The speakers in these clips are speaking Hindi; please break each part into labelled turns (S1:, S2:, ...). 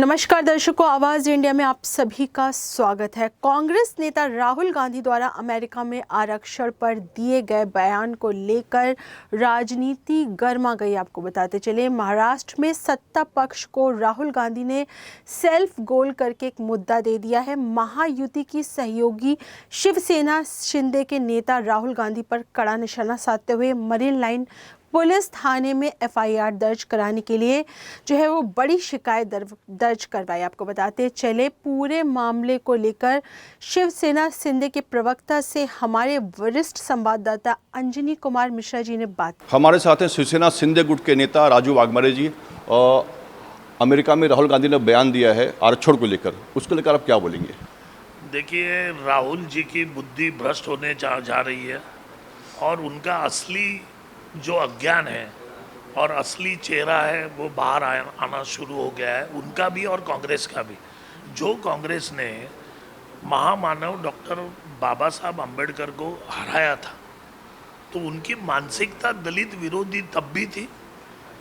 S1: नमस्कार दर्शकों, आवाज इंडिया में आप सभी का स्वागत है। कांग्रेस नेता राहुल गांधी द्वारा अमेरिका में आरक्षण पर दिए गए बयान को लेकर राजनीति गर्मा गई। आपको बताते चले, महाराष्ट्र में सत्ता पक्ष को राहुल गांधी ने सेल्फ गोल करके एक मुद्दा दे दिया है। महायुति की सहयोगी शिवसेना शिंदे के नेता राहुल गांधी पर कड़ा निशाना साधते हुए मरीन लाइन पुलिस थाने में एफआईआर दर्ज कराने के लिए जो है वो बड़ी शिकायत दर्ज करवाई। आपको बताते चले, पूरे मामले को लेकर शिवसेना शिंदे के प्रवक्ता से हमारे वरिष्ठ संवाददाता अंजनी कुमार मिश्रा जी ने बात।
S2: हमारे साथ हैं शिवसेना शिंदे गुट के नेता राजू वाघमारे जी। अमेरिका में राहुल गांधी ने बयान दिया है आरक्षण को लेकर, उसको लेकर आप क्या बोलेंगे?
S3: देखिए, राहुल जी की बुद्धि भ्रष्ट होने जा रही है और उनका असली जो अज्ञान है और असली चेहरा है वो बाहर आना शुरू हो गया है, उनका भी और कांग्रेस का भी। जो कांग्रेस ने महामानव डॉक्टर बाबा साहब अम्बेडकर को हराया था, तो उनकी मानसिकता दलित विरोधी तब भी थी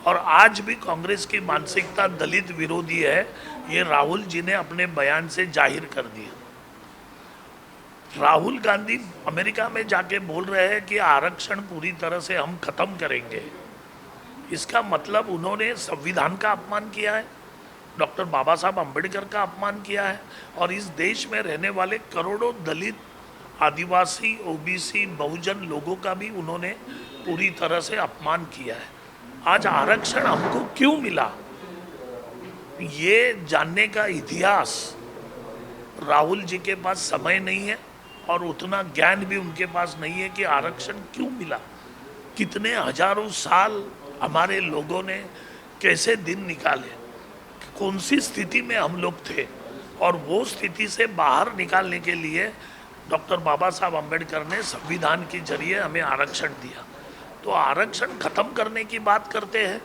S3: और आज भी कांग्रेस की मानसिकता दलित विरोधी है। ये राहुल जी ने अपने बयान से जाहिर कर दिया। राहुल गांधी अमेरिका में जाके बोल रहे हैं कि आरक्षण पूरी तरह से हम खत्म करेंगे। इसका मतलब उन्होंने संविधान का अपमान किया है, डॉक्टर बाबा साहब अम्बेडकर का अपमान किया है और इस देश में रहने वाले करोड़ों दलित, आदिवासी, ओबीसी, बहुजन लोगों का भी उन्होंने पूरी तरह से अपमान किया है। आज आरक्षण हमको क्यों मिला, ये जानने का इतिहास राहुल जी के पास समय नहीं है और उतना ज्ञान भी उनके पास नहीं है कि आरक्षण क्यों मिला। कितने हजारों साल हमारे लोगों ने कैसे दिन निकाले, कौन सी स्थिति में हम लोग थे और वो स्थिति से बाहर निकालने के लिए डॉक्टर बाबा साहब अम्बेडकर ने संविधान के जरिए हमें आरक्षण दिया। तो आरक्षण खत्म करने की बात करते हैं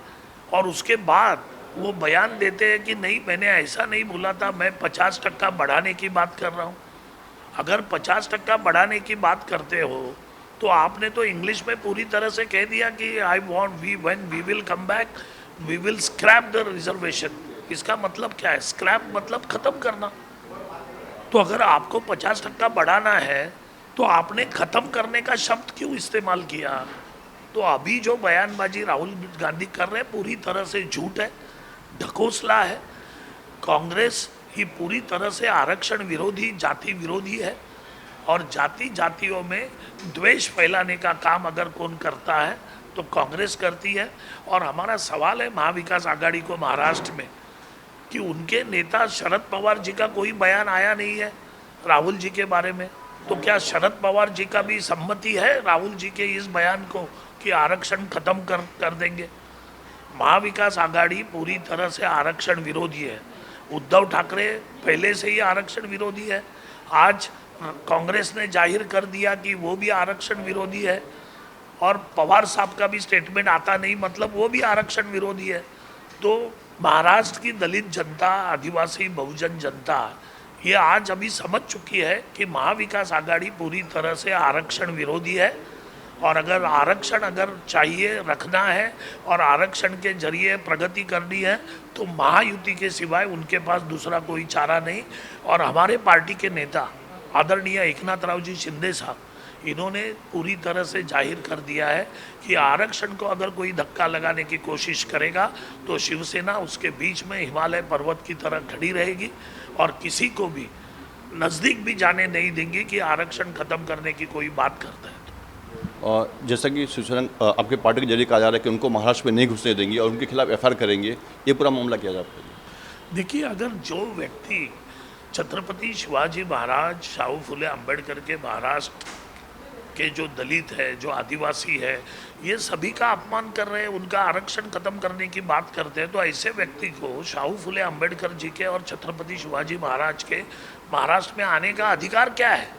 S3: और उसके बाद वो बयान देते हैं कि नहीं, मैंने ऐसा नहीं बोला था, मैं 50% बढ़ाने की बात कर रहा हूँ। अगर 50% बढ़ाने की बात करते हो तो आपने तो इंग्लिश में पूरी तरह से कह दिया कि I want when we will come back we will scrap the reservation. इसका मतलब क्या है? स्क्रैप मतलब खत्म करना। तो अगर आपको 50% बढ़ाना है तो आपने खत्म करने का शब्द क्यों इस्तेमाल किया? तो अभी जो बयानबाजी राहुल गांधी कर रहे हैं पूरी तरह से झूठ है, ढकोसला है। कांग्रेस ही पूरी तरह से आरक्षण विरोधी, जाति विरोधी है और जातियों में द्वेष फैलाने का काम अगर कौन करता है तो कांग्रेस करती है। और हमारा सवाल है महाविकास आघाड़ी को महाराष्ट्र में कि उनके नेता शरद पवार जी का कोई बयान आया नहीं है राहुल जी के बारे में, तो क्या शरद पवार जी का भी सम्मति है राहुल जी के इस बयान को कि आरक्षण खत्म कर देंगे? महाविकास आघाड़ी पूरी तरह से आरक्षण विरोधी है। उद्धव ठाकरे पहले से ही आरक्षण विरोधी है। आज कांग्रेस ने जाहिर कर दिया कि वो भी आरक्षण विरोधी है और पवार साहब का भी स्टेटमेंट आता नहीं, मतलब वो भी आरक्षण विरोधी है। तो महाराष्ट्र की दलित जनता, आदिवासी, बहुजन जनता ये आज अभी समझ चुकी है कि महाविकास आघाड़ी पूरी तरह से आरक्षण विरोधी है और अगर आरक्षण चाहिए रखना है और आरक्षण के जरिए प्रगति करनी है तो महायुति के सिवाय उनके पास दूसरा कोई चारा नहीं। और हमारे पार्टी के नेता आदरणीय एकनाथ राव जी शिंदे साहब, इन्होंने पूरी तरह से जाहिर कर दिया है कि आरक्षण को अगर कोई धक्का लगाने की कोशिश करेगा तो शिवसेना उसके बीच में हिमालय पर्वत की तरह खड़ी रहेगी और किसी को भी नज़दीक भी जाने नहीं देंगे कि आरक्षण खत्म करने की कोई बात करता है।
S2: जैसा कि शिवसेना आपके पार्टी के जरिए कहा जा रहा है कि उनको महाराष्ट्र में नहीं घुसने देंगे और उनके खिलाफ एफआईआर करेंगे, ये पूरा मामला किया जाता है।
S3: देखिए, अगर जो व्यक्ति छत्रपति शिवाजी महाराज, शाहू फुले अम्बेडकर के महाराष्ट्र के जो दलित है, जो आदिवासी है, ये सभी का अपमान कर रहे हैं, उनका आरक्षण खत्म करने की बात करते हैं, तो ऐसे व्यक्ति को शाहू फुले अम्बेडकर जी के और छत्रपति शिवाजी महाराज के महाराष्ट्र में आने का अधिकार क्या है?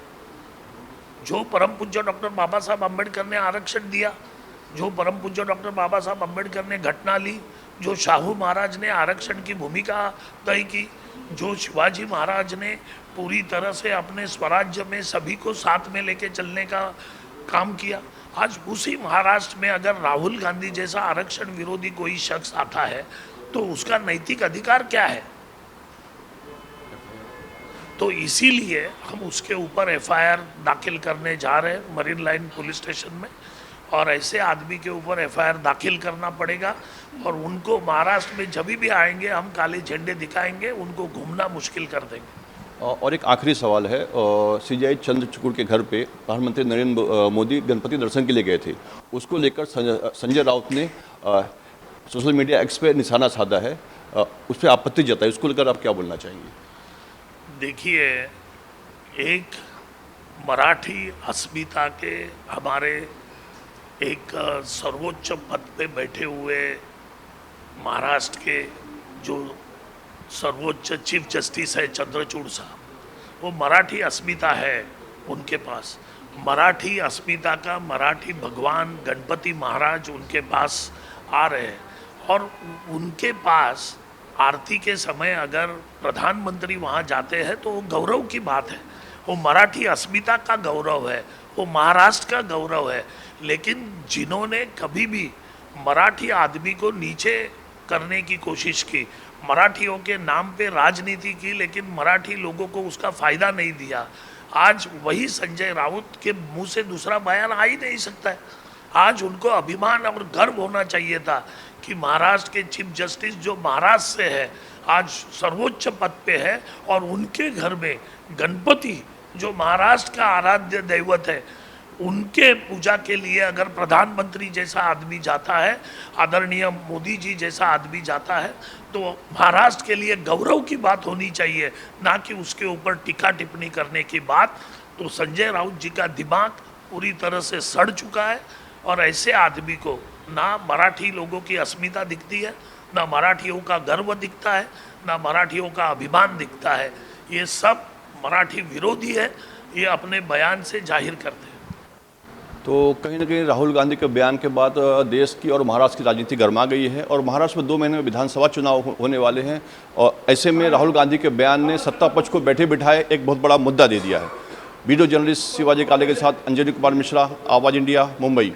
S3: जो परम पूज्य डॉक्टर बाबा साहब अम्बेडकर ने आरक्षण दिया, जो परम पूज्य डॉक्टर बाबा साहब अम्बेडकर ने घटना ली, जो शाहू महाराज ने आरक्षण की भूमिका तय की, जो शिवाजी महाराज ने पूरी तरह से अपने स्वराज्य में सभी को साथ में लेके चलने का काम किया, आज उसी महाराष्ट्र में अगर राहुल गांधी जैसा आरक्षण विरोधी कोई शख्स आता है तो उसका नैतिक अधिकार क्या है? तो इसीलिए हम उसके ऊपर एफआईआर दाखिल करने जा रहे हैं मरीन लाइन पुलिस स्टेशन में, और ऐसे आदमी के ऊपर एफआईआर दाखिल करना पड़ेगा। और उनको महाराष्ट्र में जब भी आएंगे हम काले झंडे दिखाएंगे, उनको घूमना मुश्किल कर देंगे।
S2: और एक आखिरी सवाल है, सीजीआई चंद्रचूड़ के घर पे प्रधानमंत्री नरेंद्र मोदी गणपति दर्शन के लिए गए थे, उसको लेकर संजय राउत ने सोशल मीडिया एक्स पे निशाना साधा है, उस पर आपत्ति जताई, उसको लेकर आप क्या बोलना चाहेंगे?
S3: देखिए, एक मराठी अस्मिता के हमारे एक सर्वोच्च पद पे बैठे हुए महाराष्ट्र के जो सर्वोच्च चीफ जस्टिस है चंद्रचूड़ साहब, वो मराठी अस्मिता है उनके पास। मराठी अस्मिता का मराठी भगवान गणपति महाराज उनके पास आ रहे हैं, और उनके पास आरती के समय अगर प्रधानमंत्री वहाँ जाते हैं तो वो गौरव की बात है। वो मराठी अस्मिता का गौरव है, वो महाराष्ट्र का गौरव है। लेकिन जिन्होंने कभी भी मराठी आदमी को नीचे करने की कोशिश की, मराठियों के नाम पे राजनीति की, लेकिन मराठी लोगों को उसका फ़ायदा नहीं दिया, आज वही संजय राउत के मुंह से दूसरा बयान आ ही नहीं सकता है। आज उनको अभिमान और गर्व होना चाहिए था कि महाराष्ट्र के चीफ जस्टिस जो महाराष्ट्र से है, आज सर्वोच्च पद पे है, और उनके घर में गणपति जो महाराष्ट्र का आराध्य दैवत है, उनके पूजा के लिए अगर प्रधानमंत्री जैसा आदमी जाता है, आदरणीय मोदी जी जैसा आदमी जाता है, तो महाराष्ट्र के लिए गौरव की बात होनी चाहिए, ना कि उसके ऊपर टीका टिप्पणी करने की बात। तो संजय राउत जी का दिमाग पूरी तरह से सड़ चुका है, और ऐसे आदमी को ना मराठी लोगों की अस्मिता दिखती है, ना मराठियों का गर्व दिखता है, ना मराठियों का अभिमान दिखता है। ये सब मराठी विरोधी है, ये अपने बयान से जाहिर करते हैं।
S2: तो कहीं ना कहीं राहुल गांधी के बयान के बाद देश की और महाराष्ट्र की राजनीति गर्मा गई है, और महाराष्ट्र में 2 महीने में विधानसभा चुनाव होने वाले हैं, और ऐसे में राहुल गांधी के बयान ने सत्ता पक्ष को बैठे बिठाए एक बहुत बड़ा मुद्दा दे दिया है। वीडियो जर्नलिस्ट शिवाजी काले के साथ अंजनी कुमार मिश्रा, आवाज़ इंडिया, मुंबई।